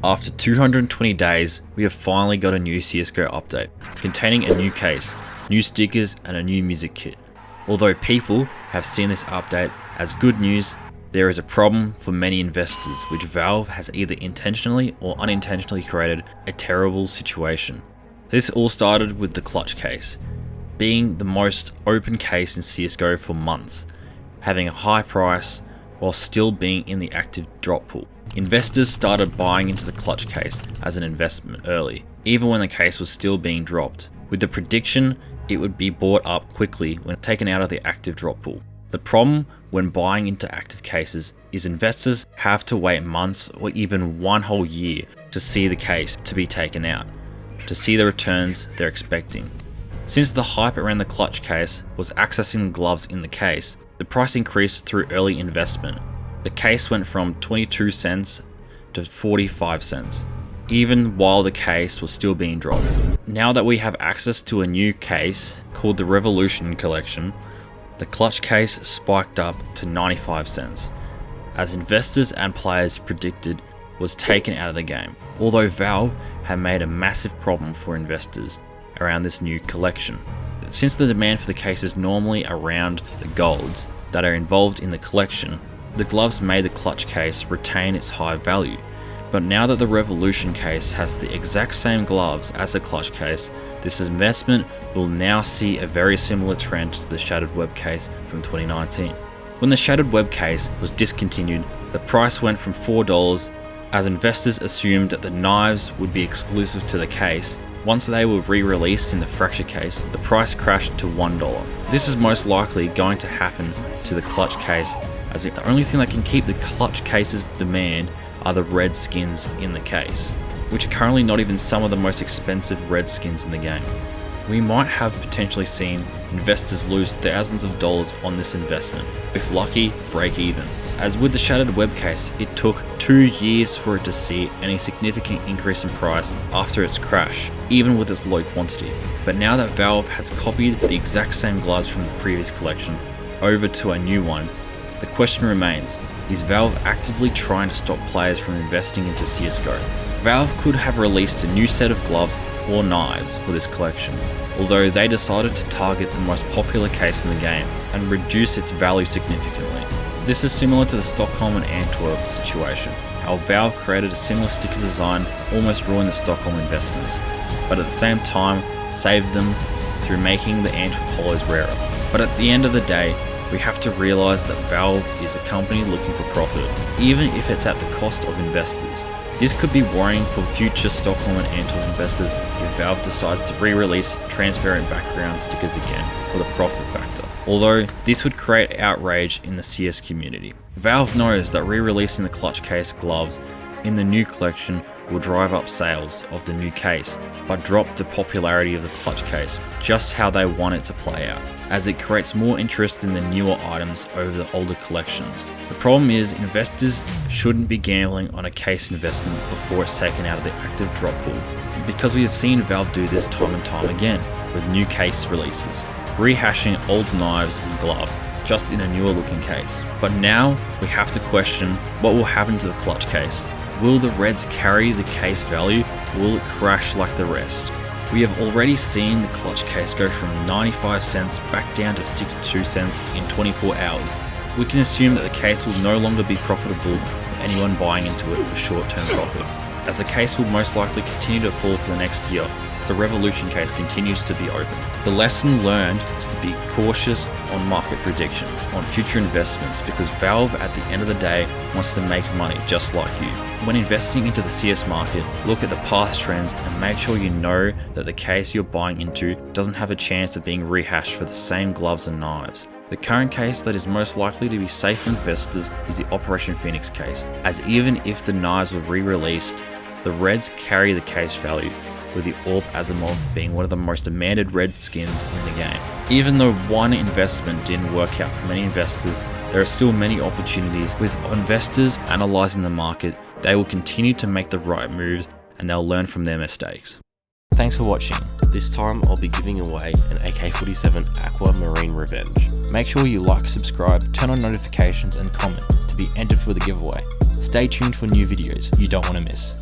After 220 days, we have finally got a new CSGO update, containing a new case, new stickers and a new music kit. Although people have seen this update as good news, there is a problem for many investors, which Valve has either intentionally or unintentionally created a terrible situation. This all started with the clutch case, being the most open case in CSGO for months, having a high price while still being in the active drop pool. Investors started buying into the clutch case as an investment early, even when the case was still being dropped, with the prediction it would be bought up quickly when taken out of the active drop pool. The problem when buying into active cases is investors have to wait months or even one whole year to see the case to be taken out, to see the returns they're expecting. Since the hype around the clutch case was accessing the gloves in the case, the price increased through early investment. The case went from 22 cents to 45 cents, even while the case was still being dropped. Now that we have access to a new case called the Revolution Collection, the clutch case spiked up to 95 cents, as investors and players predicted was taken out of the game. Although Valve had made a massive problem for investors around this new collection. Since the demand for the case is normally around the golds that are involved in the collection, the gloves made the clutch case retain its high value. But now that the Revolution case has the exact same gloves as the clutch case, this investment will now see a very similar trend to the Shattered Web case from 2019. When the Shattered Web case was discontinued, the price went from $4 as investors assumed that the knives would be exclusive to the case. Once they were re-released in the Fracture case, the price crashed to $1. This is most likely going to happen to the clutch case, as the only thing that can keep the clutch case's demand are the red skins in the case, which are currently not even some of the most expensive red skins in the game. We might have potentially seen investors lose thousands of dollars on this investment, if lucky, break even. As with the Shattered Web case, it took 2 years for it to see any significant increase in price after its crash, even with its low quantity. But now that Valve has copied the exact same gloves from the previous collection over to a new one, the question remains, is Valve actively trying to stop players from investing into CSGO? Valve could have released a new set of gloves or knives for this collection, although they decided to target the most popular case in the game and reduce its value significantly. This is similar to the Stockholm and Antwerp situation, how Valve created a similar sticker design almost ruined the Stockholm investments, but at the same time saved them through making the Antwerp holos rarer. But at the end of the day, we have to realize that Valve is a company looking for profit, even if it's at the cost of investors. This could be worrying for future Stockholm and Antwerp investors if Valve decides to re-release transparent background stickers again for the profit factor. Although this would create outrage in the CS community. Valve knows that re-releasing the clutch case gloves in the new collection will drive up sales of the new case, but drop the popularity of the clutch case, just how they want it to play out, as it creates more interest in the newer items over the older collections. The problem is investors shouldn't be gambling on a case investment before it's taken out of the active drop pool, because we have seen Valve do this time and time again with new case releases, rehashing old knives and gloves just in a newer looking case. But now we have to question what will happen to the clutch case. Will the Reds carry the case value, or will it crash like the rest? We have already seen the clutch case go from 95 cents back down to 62 cents in 24 hours. We can assume that the case will no longer be profitable for anyone buying into it for short-term profit, as the case will most likely continue to fall for the next year as the Revolution case continues to be open. The lesson learned is to be cautious on market predictions on future investments, because Valve at the end of the day wants to make money just like you. When investing into the CS market, look at the past trends and make sure you know that the case you're buying into doesn't have a chance of being rehashed for the same gloves and knives. The current case that is most likely to be safe for investors is the Operation Phoenix case, as even if the knives were re-released, the Reds carry the case value, with the Orb Asimov being one of the most demanded red skins in the game. Even though one investment didn't work out for many investors, there are still many opportunities. With investors analyzing the market, they will continue to make the right moves and they'll learn from their mistakes. Thanks for watching. This time I'll be giving away an AK-47 Aquamarine Revenge. Make sure you like, subscribe, turn on notifications and comment to be entered for the giveaway. Stay tuned for new videos you don't want to miss.